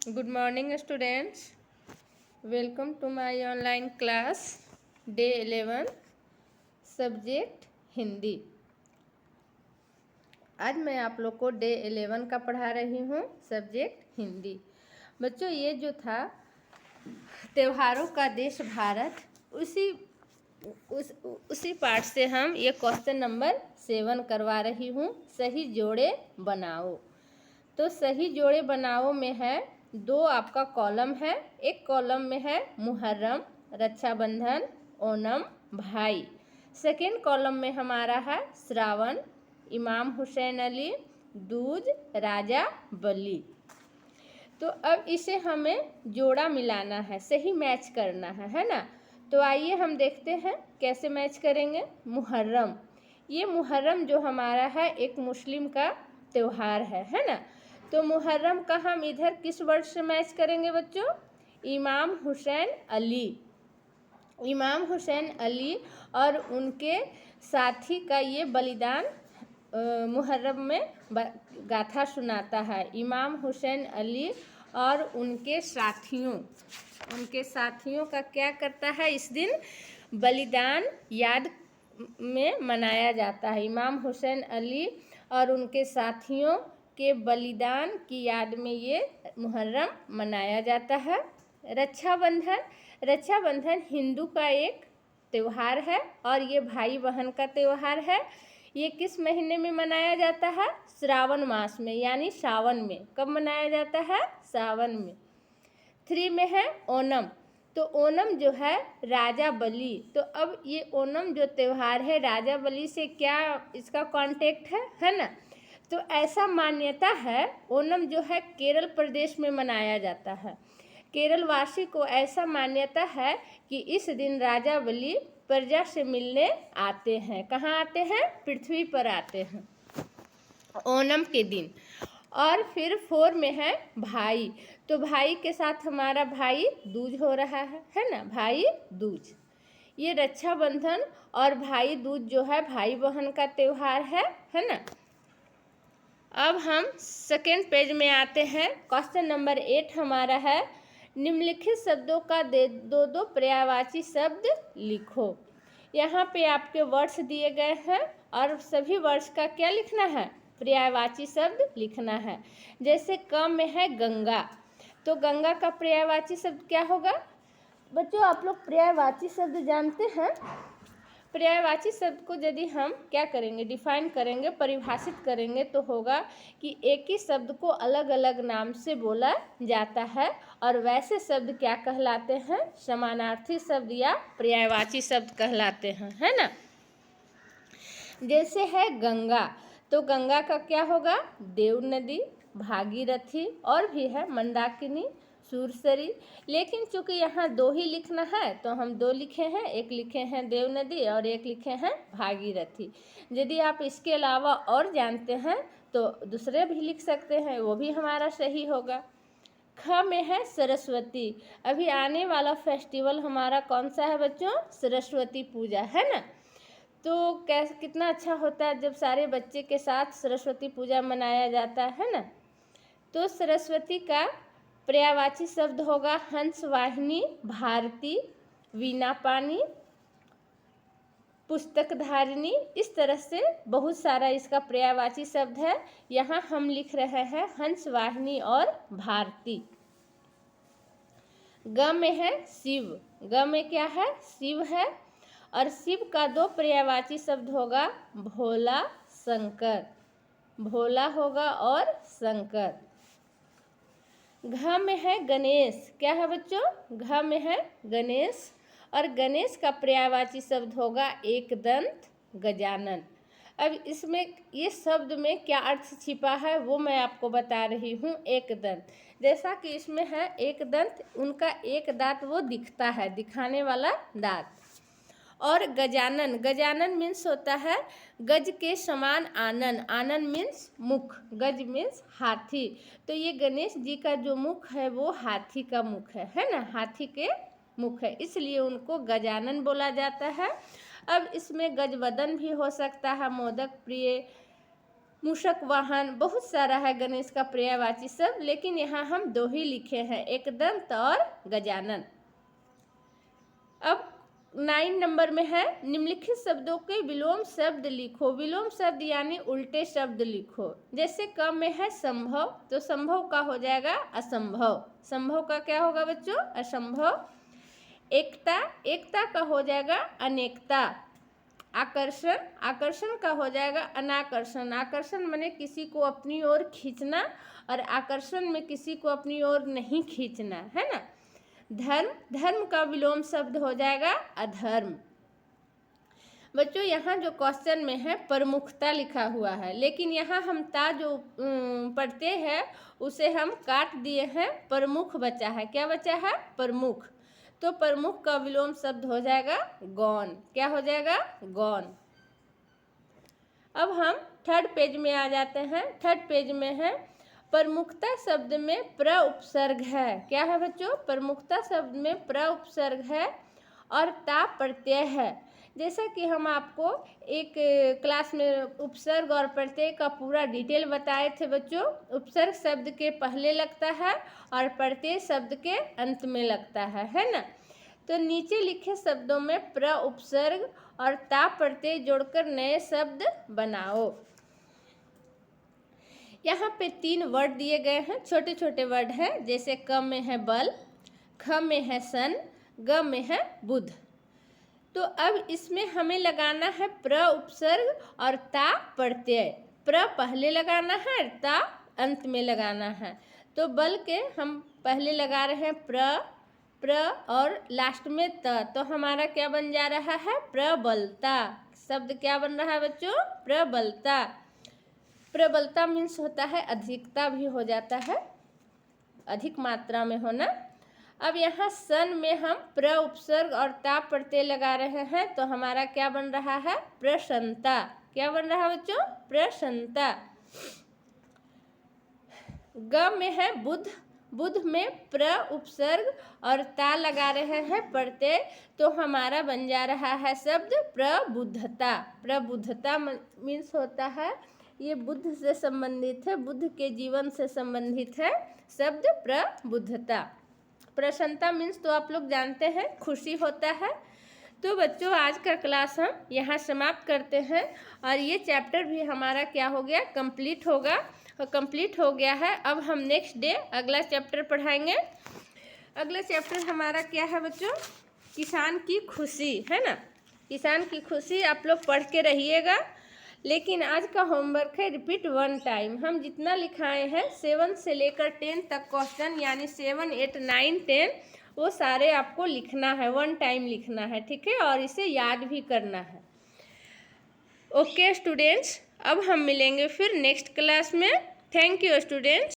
Good morning, students. Welcome to my online class, day 11, subject Hindi. आज मैं आप लोग को डे 11 का पढ़ा रही हूँ, सब्जेक्ट हिंदी। बच्चों, ये जो था त्योहारों का देश भारत, उसी पार्ट से हम ये क्वेश्चन नंबर 7 करवा रही हूँ। सही जोड़े बनाओ। तो सही जोड़े बनाओ में है दो आपका कॉलम है। एक कॉलम में है मुहर्रम, रक्षाबंधन, ओणम, भाई। सेकेंड कॉलम में हमारा है श्रावण, इमाम हुसैन अली, दूज, राजा बली। तो अब इसे हमें जोड़ा मिलाना है, सही मैच करना है ना। तो आइए हम देखते हैं कैसे मैच करेंगे। मुहर्रम, ये मुहर्रम जो हमारा है एक मुस्लिम का त्यौहार है ना। तो मुहर्रम का हम इधर किस वर्ड से मैच करेंगे बच्चों? इमाम हुसैन अली। इमाम हुसैन अली और उनके साथी का ये बलिदान मुहर्रम में गाथा सुनाता है। इमाम हुसैन अली और उनके साथियों का क्या करता है? इस दिन बलिदान याद में मनाया जाता है। इमाम हुसैन अली और उनके साथियों के बलिदान की याद में ये मुहर्रम मनाया जाता है। रक्षाबंधन हिंदू का एक त्यौहार है और ये भाई बहन का त्यौहार है। ये किस महीने में मनाया जाता है? श्रावण मास में, यानी सावन में। कब मनाया जाता है? सावन में। 3 में है ओणम। तो ओणम जो है राजा बलि। तो अब ये ओणम जो त्यौहार है राजा बलि से क्या इसका कांटेक्ट है ना। तो ऐसा मान्यता है, ओणम जो है केरल प्रदेश में मनाया जाता है। केरल वासी को ऐसा मान्यता है कि इस दिन राजा बलि प्रजा से मिलने आते हैं। कहाँ आते हैं? पृथ्वी पर आते हैं ओणम के दिन। और फिर 4 में है भाई। तो भाई के साथ हमारा भाई दूज हो रहा है ना, भाई दूज। ये रक्षाबंधन और भाई दूज जो है भाई बहन का त्यौहार है ना। अब हम सेकेंड पेज में आते हैं। क्वेश्चन नंबर 8 हमारा है निम्नलिखित शब्दों का दो पर्यायवाची शब्द लिखो। यहाँ पे आपके वर्ड्स दिए गए हैं और सभी वर्ड्स का क्या लिखना है? पर्यायवाची शब्द लिखना है। जैसे क में है गंगा, तो गंगा का पर्यायवाची शब्द क्या होगा? बच्चों, आप लोग पर्यायवाची शब्द जानते हैं? पर्यायवाची शब्द को यदि हम क्या करेंगे, डिफाइन करेंगे, परिभाषित करेंगे, तो होगा कि एक ही शब्द को अलग अलग नाम से बोला जाता है और वैसे शब्द क्या कहलाते हैं? समानार्थी शब्द या पर्यायवाची शब्द कहलाते हैं, है ना। जैसे है गंगा, तो गंगा का क्या होगा? देव नदी, भागीरथी और भी है मंदाकिनी, सुरसरी। लेकिन चूंकि यहाँ 2 ही लिखना है तो हम 2 लिखे हैं। एक लिखे हैं देव नदी और एक लिखे हैं भागीरथी। यदि आप इसके अलावा और जानते हैं तो दूसरे भी लिख सकते हैं, वो भी हमारा सही होगा। ख में है सरस्वती। अभी आने वाला फेस्टिवल हमारा कौन सा है बच्चों? सरस्वती पूजा, है ना। तो कैसे कितना अच्छा होता है जब सारे बच्चे के साथ सरस्वती पूजा मनाया जाता है ना। तो सरस्वती का पर्यायवाची शब्द होगा हंसवाहिनी, भारती, वीणापानी, पुस्तकधारिणी। इस तरह से बहुत सारा इसका पर्यायवाची शब्द है। यहाँ हम लिख रहे हैं हंसवाहिनी और भारती। ग में है शिव। ग में क्या है? शिव है। और शिव का 2 पर्यायवाची शब्द होगा भोला, शंकर। भोला होगा और शंकर। घ में है गणेश। क्या है बच्चों? घ में है गणेश और गणेश का पर्यायवाची शब्द होगा एकदंत, गजानन। अब इसमें ये शब्द में क्या अर्थ छिपा है वो मैं आपको बता रही हूँ। एकदंत, जैसा कि इसमें है एकदंत, उनका एक दांत वो दिखता है, दिखाने वाला दांत। और गजानन, गजानन मीन्स होता है गज के समान आनन। आनन मीन्स मुख, गज मीन्स हाथी। तो ये गणेश जी का जो मुख है वो हाथी का मुख है ना, हाथी के मुख है, इसलिए उनको गजानन बोला जाता है। अब इसमें गजवदन भी हो सकता है, मोदक प्रिय, मूषक वाहन, बहुत सारा है गणेश का पर्यायवाची शब्द, लेकिन यहाँ हम 2 ही लिखे हैं, एकदंत और गजानन। अब 9 नंबर में है, निम्नलिखित शब्दों के विलोम शब्द लिखो। विलोम शब्द यानी उल्टे शब्द लिखो। जैसे क में है संभव, तो संभव का हो जाएगा असंभव। संभव का क्या होगा बच्चों? असंभव। एकता, एकता का हो जाएगा अनेकता। आकर्षण, आकर्षण का हो जाएगा अनाकर्षण। आकर्षण माने किसी को अपनी ओर खींचना, और आकर्षण में किसी को अपनी ओर नहीं खींचना, है ना। धर्म, धर्म का विलोम शब्द हो जाएगा अधर्म। बच्चों यहाँ जो क्वेश्चन में है प्रमुखता लिखा हुआ है, लेकिन यहाँ हम ता जो पढ़ते हैं उसे हम काट दिए हैं, प्रमुख बचा है। क्या बचा है? प्रमुख। तो प्रमुख का विलोम शब्द हो जाएगा गौण। क्या हो जाएगा? गौण। अब हम 3rd पेज में आ जाते हैं। 3rd पेज में है, प्रमुखता शब्द में प्र उपसर्ग है। क्या है बच्चों? प्रमुखता शब्द में प्र उपसर्ग है और ता प्रत्यय है। जैसा कि हम आपको एक क्लास में उपसर्ग और प्रत्यय का पूरा डिटेल बताए थे बच्चों। उपसर्ग शब्द के पहले लगता है और प्रत्यय शब्द के अंत में लगता है ना। तो नीचे लिखे शब्दों में प्र उपसर्ग और ता प्रत्यय जोड़कर नए शब्द बनाओ। यहाँ पे 3 वर्ड दिए गए हैं, छोटे छोटे वर्ड हैं। जैसे क में है बल, ख में है सन, ग में है बुध। तो अब इसमें हमें लगाना है प्र उपसर्ग और ता प्रत्यय। प्र पहले लगाना है, ता अंत में लगाना है। तो बल के हम पहले लगा रहे हैं प्र और लास्ट में त, तो हमारा क्या बन जा रहा है? प्रबलता। शब्द क्या बन रहा है बच्चों? प्रबलता। प्रबलता मीन्स होता है अधिकता भी हो जाता है, अधिक मात्रा में होना। अब यहाँ सन में हम प्र उपसर्ग और ता प्रत्यय लगा रहे हैं, तो हमारा क्या बन रहा है? प्रसन्नता। क्या बन रहा है बच्चों? प्रसन्नता। ग में है बुध, बुध में प्र उपसर्ग और ता लगा रहे हैं प्रत्यय, तो हमारा बन जा रहा है शब्द प्रबुद्धता। प्रबुद्धता मीन्स होता है, ये बुद्ध से संबंधित है, बुद्ध के जीवन से संबंधित है शब्द प्रबुद्धता। प्रसन्नता मीन्स तो आप लोग जानते हैं, खुशी होता है। तो बच्चों आज का क्लास हम यहाँ समाप्त करते हैं, और ये चैप्टर भी हमारा क्या हो गया? कंप्लीट होगा, और कंप्लीट हो गया है। अब हम नेक्स्ट डे अगला चैप्टर पढ़ाएंगे। अगला चैप्टर हमारा क्या है बच्चों? किसान की खुशी, है ना। किसान की खुशी आप लोग पढ़ के रहिएगा। लेकिन आज का होमवर्क है रिपीट 1 टाइम। हम जितना लिखाए हैं 7 से लेकर 10 तक क्वेश्चन, यानी 7, 8, 9, 10, वो सारे आपको लिखना है, 1 टाइम लिखना है, ठीक है। और इसे याद भी करना है। ओके स्टूडेंट्स, अब हम मिलेंगे फिर नेक्स्ट क्लास में। Thank you students.